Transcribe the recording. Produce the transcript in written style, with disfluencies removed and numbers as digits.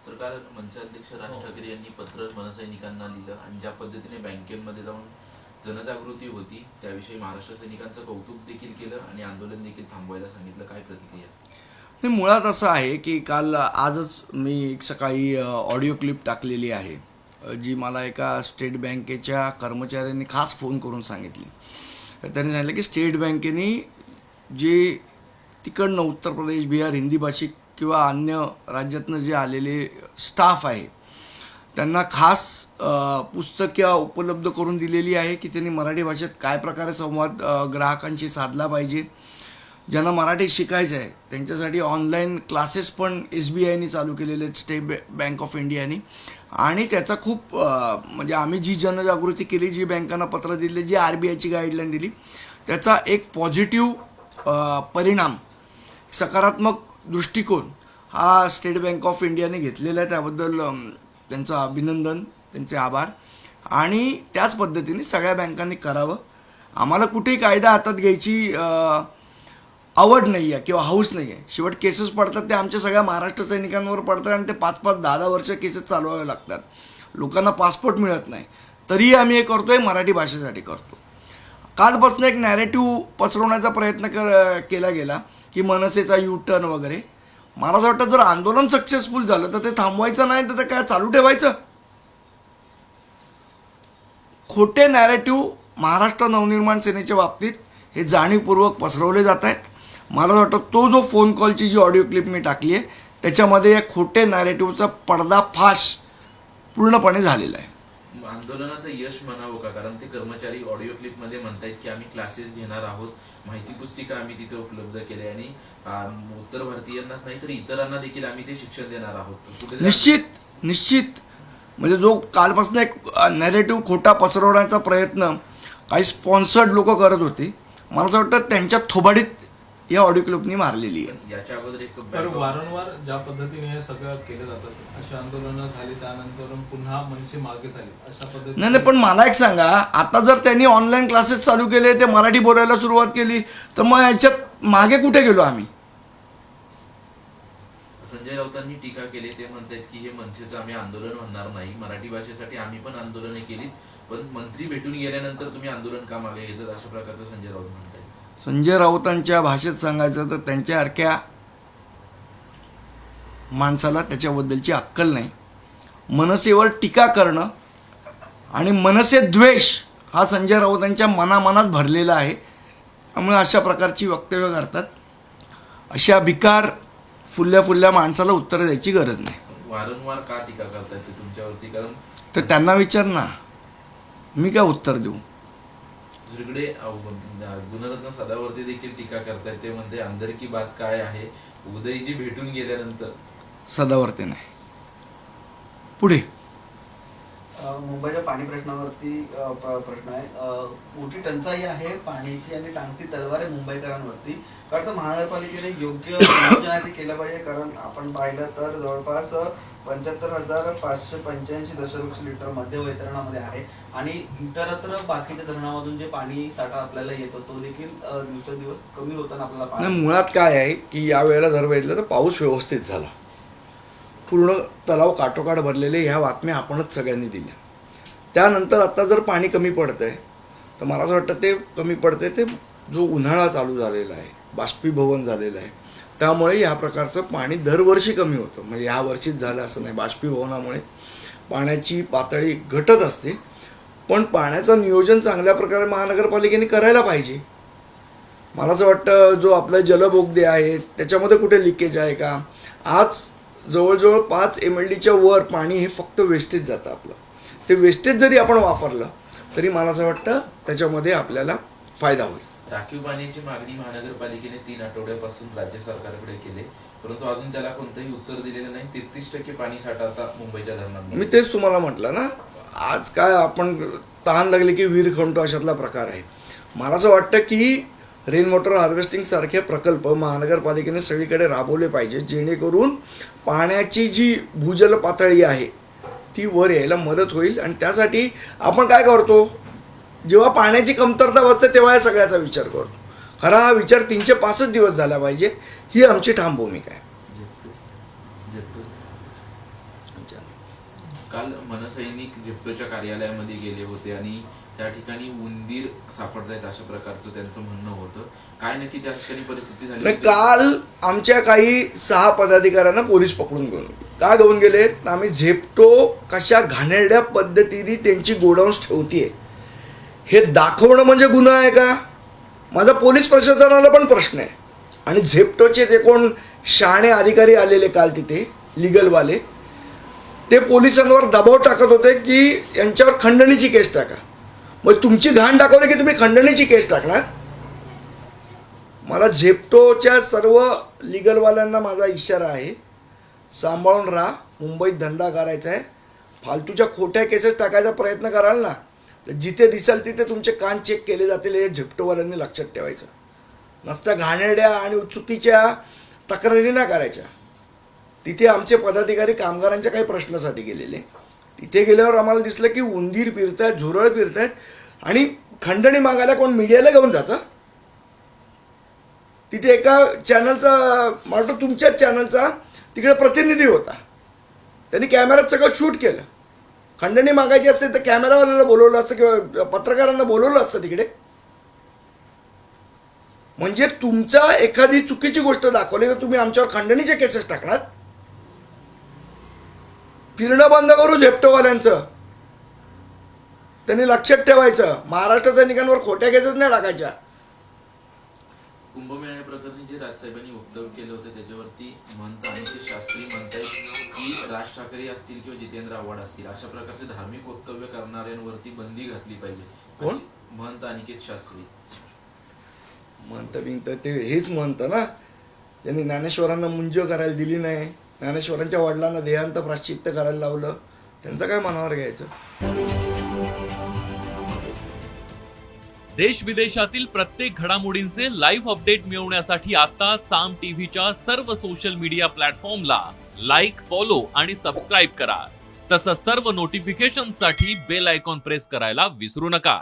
पत्रकार मंच अध्यक्ष राज ठाकरे यांनी पत्र मनसैनिकांना लिहिलं आणि ज्या पद्धतीने बँकेमध्ये जाऊन जनजागृती होती त्याविषयी महाराष्ट्र सैनिकांचं कौतुक देखील केलं आणि आंदोलन देखील थांबवायला सांगितलं. काय प्रतिक्रिया? नाही, मुळात असं आहे की आजच मी सकाळी ऑडिओ क्लिप टाकलेली आहे जी मला एका स्टेट बँकेच्या कर्मचाऱ्यांनी खास फोन करून सांगितली. त्यांनी सांगितलं की स्टेट बँकेने जे तिकडनं उत्तर प्रदेश, बिहार, हिंदी भाषिक किंवा अन्य राज्यातनं जे आलेले स्टाफ आहे त्यांना खास पुस्तके उपलब्ध करून दिलेली आहे की त्यांनी मराठी भाषेत काय प्रकारे संवाद ग्राहकांशी साधला पाहिजे. ज्यांना मराठी शिकायचं आहे त्यांच्यासाठी ऑनलाईन क्लासेस पण SBIने चालू केलेले आहेत, स्टेट बँक ऑफ इंडियाने. आणि त्याचा खूप म्हणजे आम्ही जी जनजागृती केली, जी बँकांना पत्र दिले, जी RBIची गाईडलाईन दिली, त्याचा एक पॉझिटिव्ह परिणाम, सकारात्मक दृष्टिकोन हा स्टेट बँक ऑफ इंडियाने घेतलेला आहे. त्याबद्दल त्यांचं अभिनंदन, त्यांचे आभार. आणि त्याच पद्धतीने सगळ्या बँकांनी करावं. आम्हाला कुठेही कायदा हातात घ्यायची आवड नाही आहे किंवा हाऊस नाही आहे. शेवट केसेस पडतात ते आमच्या सगळ्या महाराष्ट्र सैनिकांवर पडतात आणि ते 5-5, 10-10 वर्ष केसेस चालवावे लागतात. लोकांना पासपोर्ट मिळत नाही. तरीही आम्ही हे करतो आहे, मराठी भाषेसाठी करतो. कालपासून एक नॅरेटिव्ह पसरवण्याचा प्रयत्न केला गेला की मनसेचा U-टर्न वगैरे. मला असं वाटतं जर आंदोलन सक्सेसफुल झालं तर ते थांबवायचं नाही, तर ते काय चालू ठेवायचं. खोटे नॅरेटिव्ह महाराष्ट्र नवनिर्माण सेनेच्या बाबतीत हे जाणीवपूर्वक पसरवले जात आहेत. मला असं वाटतं तो जो फोन कॉलची जी ऑडिओ क्लिप मी टाकली आहे त्याच्यामध्ये या खोटे नॅरेटिव्हचा पर्दाफाश पूर्णपणे झालेला आहे. आंदोलनाचं यश म्हणावं का? कारण ते कर्मचारी ऑडिओ क्लिप मध्ये म्हणतायत की आम्ही क्लासेस घेणार आहोत, माहिती पुस्तिका आम्ही तिथे उपलब्ध केली आणि उत्तर भारतीयांनाच नाही तर इतरांना देखील आम्ही ते शिक्षण देणार आहोत. निश्चित म्हणजे जो कालपासून एक नॅरेटिव्ह खोटा पसरवण्याचा प्रयत्न काही स्पॉन्सर्ड लोक करत होते, मला असं वाटतं त्यांच्या थोबाडीत या ऑडिओ क्लिपनी मारलेली आहे. याच्या अगोदर एक वारंवार ज्या पद्धतीने हे सगळं केलं जातं, अशी आंदोलनं झाली त्यानंतर पुन्हा मनसे मागे झाली अशा पद्धतीने. नाही, पण मला एक सांगा, आता जर त्यांनी ऑनलाईन क्लासेस चालू केले, ते मराठी बोलायला सुरुवात केली, तर मग याच्यात मागे कुठे गेलो आम्ही? संजय राऊतांनी टीका केली. ते म्हणतात की हे मनसेचं आम्ही आंदोलन म्हणणार नाही, मराठी भाषेसाठी आम्ही पण आंदोलने केली, पण मंत्री भेटून गेल्यानंतर तुम्ही आंदोलन का मागे घेतात, अशा प्रकारचं संजय राऊत म्हणतात. संजय राऊतांच्या भाषेत सांगायचं तर त्यांच्यासारख्या माणसाला त्याच्याबद्दलची अक्कल नाही. मनसेवर टीका करणं आणि मनसे द्वेष हा संजय राऊतांच्या मनामनात भरलेला आहे. त्यामुळे अशा प्रकारची वक्तव्य करतात. अशा भिकार फुल्या माणसाला उत्तर द्यायची गरज नाही. वारंवार का टीका करतायत ते तुमच्यावरती? कारण तर त्यांना विचार ना, मी काय उत्तर देऊ? दुसरीकडे गुणरत्न सदावर्ते देखील टीका करतायत. ते म्हणते अंदर की बात काय आहे, उदयजी भेटून गेल्यानंतर. सदावर्ते नाही. पुढे मुंबईच्या पाणी प्रश्नावरती प्रश्न आहे. मोठी टंचाई आहे पाण्याची आणि टांगती तलवार आहे मुंबईकरांवरती. कारण महानगरपालिकेने योग्य नियोजन आहे ते केलं पाहिजे. कारण आपण पाहिलं तर जवळपास 75,585 दशलक्ष लिटर मध्य वैतरणामध्ये आहे आणि इतरत्र बाकीच्या धरणामधून जे पाणी साठा आपल्याला येतो तो देखील दिवसेंदिवस कमी होताना आपल्याला पाहिजे. मुळात काय आहे की यावेळेला जर बघितलं तर पाऊस व्यवस्थित झाला, पूर्ण तलाव काठोकाठ भरलेले, ह्या बातम्या आपणच सगळ्यांनी दिल्या. त्यानंतर आता जर पाणी कमी पडतं आहे तर मला असं वाटतं ते कमी पडते ते जो उन्हाळा चालू झालेला आहे, बाष्पीभवन झालेलं आहे, त्यामुळे ह्या प्रकारचं पाणी दरवर्षी कमी होतं. म्हणजे ह्या वर्षीच झालं असं नाही, बाष्पीभवनामुळे पाण्याची पातळी घटत असते. पण पाण्याचं नियोजन चांगल्या प्रकारे महानगरपालिकेने करायला पाहिजे. मला असं वाटतं जो आपला जलबोगदे आहे त्याच्यामध्ये कुठे लिकेज आहे का? आज जवळजवळ 5 MLDच्या वर पाणी हे फक्त वेस्टेज जातं आपलं. ते वेस्टेज जरी आपण वापरलं तरी मला असं वाटतं त्याच्यामध्ये आपल्याला फायदा होईल. राखीव पाण्याची मागणी महानगरपालिकेने 3 आठवड्यापासून राज्य सरकारकडे केली, परंतु अजून त्याला कोणतंही उत्तर दिलेलं नाही. 33% पाणी साठा आता मुंबईच्या धरणांमध्ये. मी तेच तुम्हाला म्हटलं ना, आज काय आपण तहान लागली की विहीर खणतो अशातला प्रकार आहे. मला असं वाटतं की रेन वॉटर हार्वेस्टिंग सारखे प्रकल्प महानगरपालिकेने सगळीकडे राबवले पाहिजे, जेणेकरून पाण्याची जी भूजल पातळी आहे ती वर यायला मदत होईल. आणि त्यासाठी आपण काय करतो, जेव्हा पाण्याची कमतरता वाटते तेव्हा या सगळ्याचा विचार करतो. खरा हा विचार 365 दिवस झाला पाहिजे, ही आमची ठाम भूमिका आहे. काल मनसैनिक झेप्टोच्या कार्यालयामध्ये गेले होते आणि त्या ठिकाणी उंदीर सापडत आहेत अशा प्रकारचं त्यांचं म्हणणं होतं. काय नक्की त्या ठिकाणी परिस्थिती झाली नाही, होती? काल आमच्या काही 6 पदाधिकाऱ्यांना पोलीस पकडून घेऊन गेले. आम्ही झेप्टो कशा घाणेरड्या पद्धतीने त्यांची गोडाऊन्स ठेवतीये हे दाखवणं म्हणजे गुन्हा आहे का? माझा पोलीस प्रशासनाला पण प्रश्न आहे. आणि झेप्टोचे ते कोण शहाणे अधिकारी आलेले काल तिथे लिगलवाले, ते पोलिसांवर दबाव टाकत होते की यांच्यावर खंडणीची केस टाका. मग तुमची घाण दाखवली की तुम्ही खंडणीची केस टाकणार? मला झेप्टोच्या सर्व लिगलवाल्यांना माझा इशारा आहे, सांभाळून राहा. मुंबईत धंदा करायचा आहे. फालतूच्या खोट्या केसेस टाकायचा प्रयत्न कराल ना तर जिथे दिसाल तिथे तुमचे कान चेक केले जातील. हे झेप्टोवाल्यांनी लक्षात ठेवायचं. नसत्या घाणेरड्या आणि चुकीच्या तक्रारी ना करायच्या. तिथे आमचे पदाधिकारी कामगारांच्या काही प्रश्नासाठी गेलेले. तिथे गेल्यावर आम्हाला दिसलं की उंदीर फिरतायत, झुरळ फिरतायत आणि खंडणी मागायला कोण मीडियाला घेऊन जातं. तिथे एका चॅनलचा, मला वाटतं तुमच्याच चॅनलचा तिकडे प्रतिनिधी होता. त्यांनी कॅमेऱ्यात सगळं शूट केलं. खंडणी मागायची असते तर कॅमेरावाल्याला बोलवलं असतं किंवा पत्रकारांना बोलवलं असतं तिकडे. म्हणजे तुमचा एखादी चुकीची गोष्ट दाखवली तर तुम्ही आमच्यावर खंडणीचे केसेस टाकणार. फिरणं बंद करू झेप्टोवाल्यांचं. त्यांनी लक्षात ठेवायचं, महाराष्ट्र सैनिकांवर खोट्या केसेस नाही टाकायच्या. कुंभमेळ्या प्रकरणी जे राजसाहेबांनी वक्तव्य केलं होतं त्याच्यावरती महंत अनिकेत शास्त्री म्हणतायत की राज ठाकरे असतील किंवा जितेंद्र आव्हाड असतील अशा प्रकारचे धार्मिक वक्तव्य करणाऱ्यांवरती बंदी घातली पाहिजे. कोण? महंत अनिकेत शास्त्री. म्हणतं ते हेच म्हणतं ना, त्यांनी ज्ञानेश्वरांना मुंज करायला दिली नाही, ज्ञानेश्वरांच्या वडिलांना देहांत प्राश्चित्य करायला लावलं. त्यांचं काय मनावर घ्यायचं? देश विदेशातील प्रत्येक घडामोडींचे लाईव्ह अपडेट मिळवण्यासाठी आता साम टीव्हीच्या सर्व सोशल मीडिया प्लॅटफॉर्मला लाईक, फॉलो आणि सबस्क्राईब करा. तसंच सर्व नोटिफिकेशनसाठी बेल आयकॉन प्रेस करायला विसरू नका.